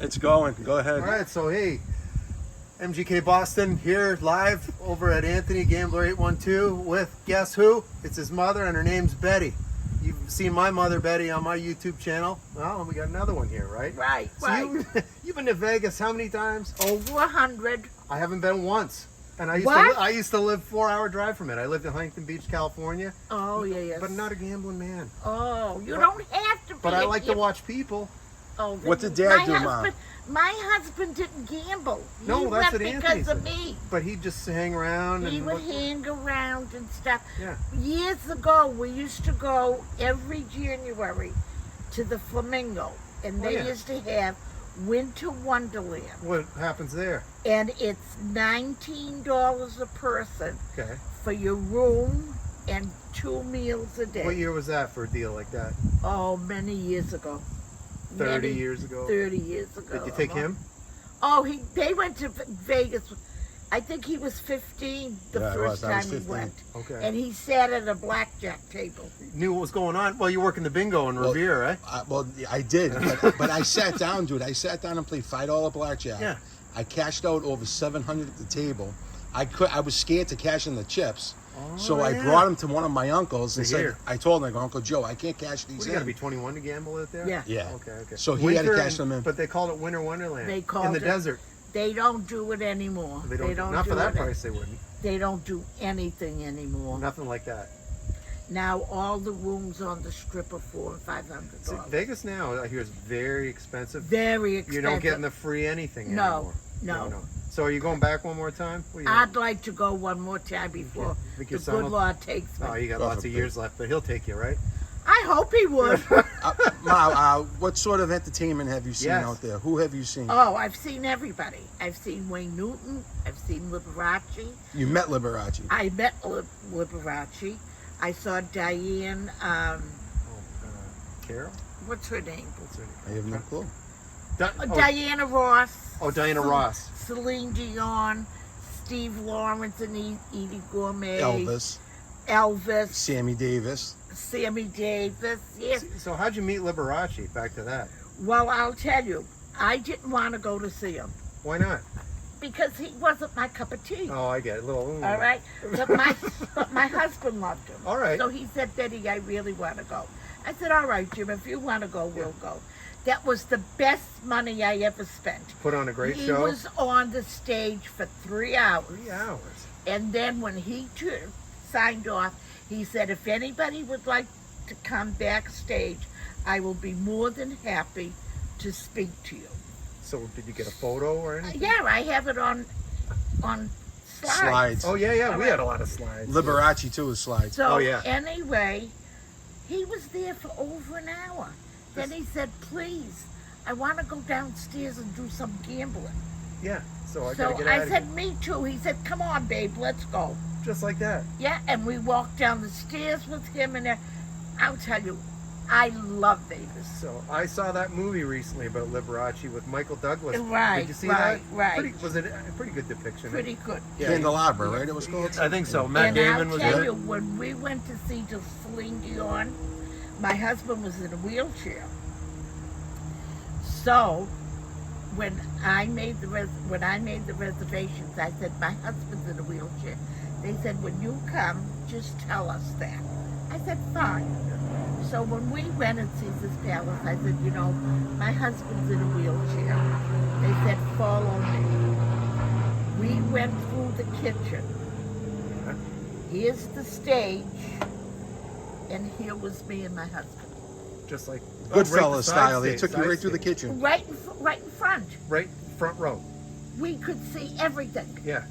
It's going. Go ahead. All right, so hey, MGK Boston here live over at Anthony Gambler 812 with guess who? It's his mother, and her name's Betty. You've seen my mother Betty on my YouTube channel. Well, and we got another one here, right? Right, So right. you've been to Vegas how many times? Over 100. I haven't been once. And What? I used to live 4-hour drive from it. I lived in Huntington Beach, California. Oh, yes. But not a gambling man. Oh, you don't have to be. But I a like to gam- watch people. Oh, What did Dad do, Mom? My husband didn't gamble. No, He that's went what Anthony because of said. me. But he'd just hang around He and would look- hang around and stuff. Yeah. Years ago, we used to go every January to the Flamingo, and Oh, they yeah. used to have Winter Wonderland, What happens there? and it's $19 a person Okay. for your room and 2 meals a day. What year was that for a deal like that? Oh, many years ago. 30 Many- years ago? 30 years ago. Did you take him? Oh, they went to Vegas. I think he was 15 the Yeah, I first was. I was time he 15. went. Okay. And he sat at a blackjack table. Knew what was going on? Well, you work in the bingo in Revere, right? I did, but I sat down, dude. I sat down and played $5 blackjack. Yeah. I cashed out over 700 at the table. I was scared to cash in the chips, so I yeah. brought him to one of my uncles and To said, here. I told him, I go, Uncle Joe, I can't cash these Well, you in. got to be 21 to gamble out there? Yeah. Yeah. Okay. So he had to cash and- them in. But they called it Winter Wonderland. They called in the it- desert. They don't do it anymore. They don't. Not do for that it. price. They wouldn't. They don't do anything anymore. Nothing like that. Now all the rooms on the strip are $400 and $500. See, Vegas now, I hear, is very expensive. Very expensive. You don't get in the free anything No, anymore. no. So are you going back one more time? What do you I'd like to go one more time before Think the your son good will- Lord takes me. Oh, you got Go lots for of it. years left, but he'll take you, right? I hope he would. Ma, what sort of entertainment have you seen Yes. out there? Who have you seen? Oh, I've seen everybody. I've seen Wayne Newton. I've seen Liberace. You met Liberace. I met Liberace. I saw Diane, Carol? what's her name? What's her name? I have no clue. Diana Ross. Oh, Diana Ross. Celine Dion, Steve Lawrence and Edie Gourmet. Elvis, Elvis, Sammy Davis. Sammy Davis. Yes. So how'd you meet Liberace? Back to that. Well, I'll tell you, I didn't want to go to see him Why not? because he wasn't my cup of tea. Oh, I get it. All right, but my husband loved him. All right. So he said, Betty, I really want to go. I said, all right, Jim, if you want to go, we'll go. That was the best money I ever spent. Put on a great He show. was on the stage for 3 hours. 3 hours. And then when he signed off, he said, if anybody would like to come backstage, I will be more than happy to speak to you. So did you get a photo or anything? Yeah, I have it on slides. Slides. Oh, yeah. All We right. had a lot of slides. Liberace too is slides. So Oh, yeah. anyway, he was there for over an hour. Then he said, please, I want to go downstairs and do some gambling. Yeah. So I So gotta get out I of said, here. me too. He said, come on, babe, let's go. Just like that. Yeah, and we walked down the stairs with him, and I'll tell you, I love Vegas. So I saw that movie recently about Liberace with Michael Douglas. Right, Did you see right, that? right. Was it a pretty good depiction? Pretty good. Candelabra, right? It was called. I think so. Matt And Damon I'll was tell in you, it. when we went to see Celine Dion, my husband was in a wheelchair. So when I made the reservations, I said, my husband's in a wheelchair. They said, when you come, just tell us that. I said, fine. So when we went at Caesar's Palace, I said, you know, my husband's in a wheelchair. They said, follow me. We went through the kitchen. Here's the stage, and here was me and my husband. Just like Goodfellas side style. They stage, took you side right through the stage. kitchen. Right in front. Right front row. We could see everything. Yeah.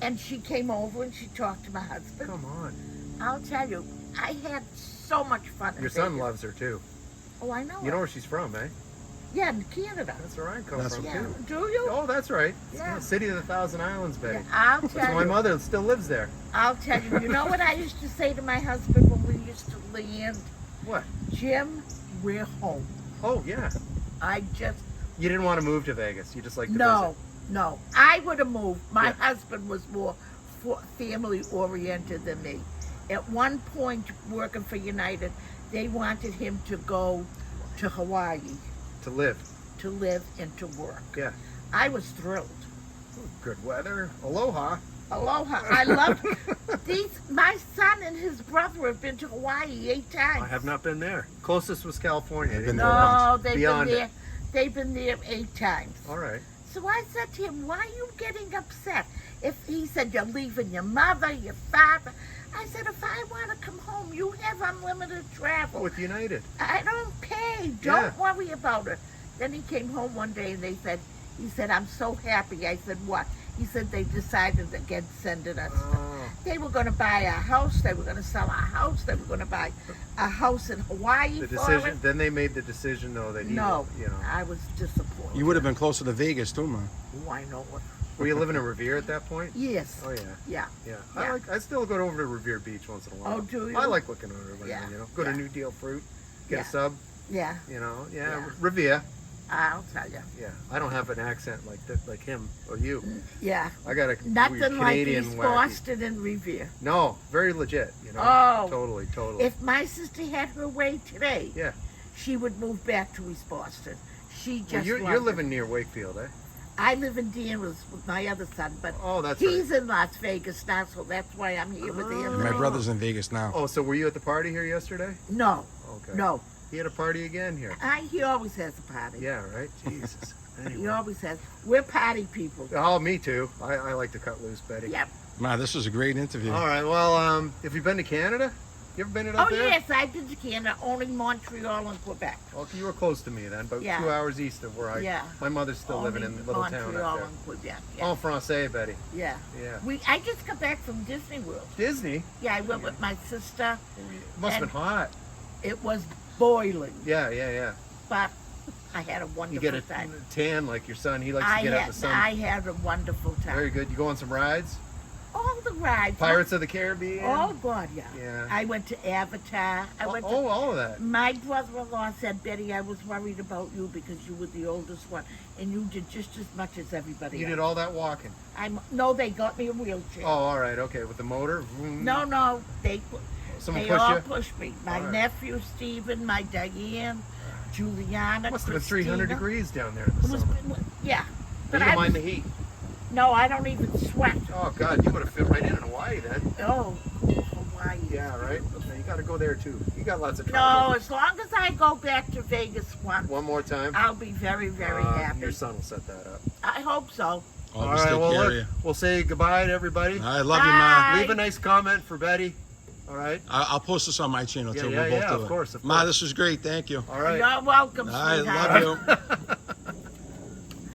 And she came over and she talked to my husband. Come on. I'll tell you, I had so much fun. in Your son Vegas. loves her too. Oh, I know. You know where she's from, eh? Yeah, in Canada. That's where I come That's from Yeah. too. Do you? Oh, that's right. Yeah. City of the Thousand Islands, Betty. Yeah, I'll So tell my you. mother still lives there. I'll tell you. You know what I used to say to my husband when we used to land? What? Jim, we're home. Oh, yeah. I just You didn't want to move to Vegas. You just like to no. I would have moved. My Yeah. husband was more family oriented than me. At one point, working for United, they wanted him to go to Hawaii visit. To live. to live and to work. Yeah. I was thrilled. Good weather. Aloha. Aloha. I love these. My son and his brother have been to Hawaii 8 times. I have not been there. Closest was California. I've been Didn't there go No, once. they've Beyond been it. there. They've been there 8 times. All right. So I said to him, "Why are you getting upset?" If he said you're leaving your mother, your father, I said, "If I want to come home, you have unlimited travel. With United. I don't pay. Yeah. Don't worry about it." Then he came home one day and he said, "I'm so happy." I said, "What?" He said, "They decided against sending us. Oh. They were going to buy a house. They were going to sell a house. They were going to buy a house in Hawaii The for decision. it." Then they made the decision, though, that he, No, you know. I was disappointed. You would have been closer to Vegas too, man. Oh, I know it. Were you living in Revere at that point? Yes. Oh yeah. Yeah. Yeah. Yeah. I still go over to Revere Beach once in a while. Oh, do you? I like looking over there. Yeah. You know, go to Yeah. New Deal Fruit, get Yeah. a sub. Yeah. You know, yeah. Yeah. Revere. I'll tell you. Yeah. I don't have an accent like him or you. Yeah. I got a Nothing weird like Canadian East wacky. Boston and Revere. No, very legit. You know. Oh. Totally. If my sister had her way today, Yeah. she would move back to East Boston. She just Well, you're loved it. living near Wakefield, eh? I live in Danvers with my other son, but Oh, that's he's right. in Las Vegas now, so that's why I'm here with him. My brother's in Vegas now. Oh, so were you at the party here yesterday? No, Okay. no. He had a party again here. He always has a party. Yeah. Right. Jesus. He Anyway. always has. We're party people. Oh, me too. I like to cut loose, Betty. Yep. Man, this was a great interview. All right. Well, have you been to Canada? You ever been to Oh, up there? yes, I've been to Canada, only Montreal and Quebec. Well, you were close to me then, about Yeah. 2 hours east of where I. Yeah. My mother's still living Only in the little town Montreal up there. and Quebec. Yeah. En français, Betty. Yeah. Yeah. I just got back from Disney World. Disney. Yeah, I went with my sister. Must have And- been hot. It was boiling, Yeah. but I had a You wonderful get a time. tan like your son. He likes to get out in the sun. I had a wonderful time. Very good. You go on some rides? All the rides. Pirates of the Caribbean? Oh God, yeah. Yeah. I went to Avatar. I went to. all of that. My brother-in-law said, "Betty, I was worried about you because you were the oldest one, and you did just as much as everybody You else." did all that walking. No, they got me a wheelchair. Oh, all right. Okay. With the motor? Vroom. No, Someone they push all you? pushed me. My All right. nephew Stephen, my Diane, Juliana, Must have been 300 Christina. degrees down there in the It was, summer. yeah, You but don't I mind was, the heat? no, I don't even sweat. Oh, God. You would have fit right in Hawaii then. Oh, Hawaii. Yeah, right? Okay, you got to go there, too. You got lots of No, travel. as long as I go back to Vegas once, One more time. I'll be very, very happy. Your son will set that up. I hope so. Always all right, take well, care of look, you. we'll say goodbye to everybody. I love you, Bye. Ma. Leave a nice comment for Betty. All right? I'll post this on my channel Yeah, too. yeah, we'll both yeah, do of it. course, of Ma, course. this was great. Thank you. All right. You're welcome, I sweetheart. love you.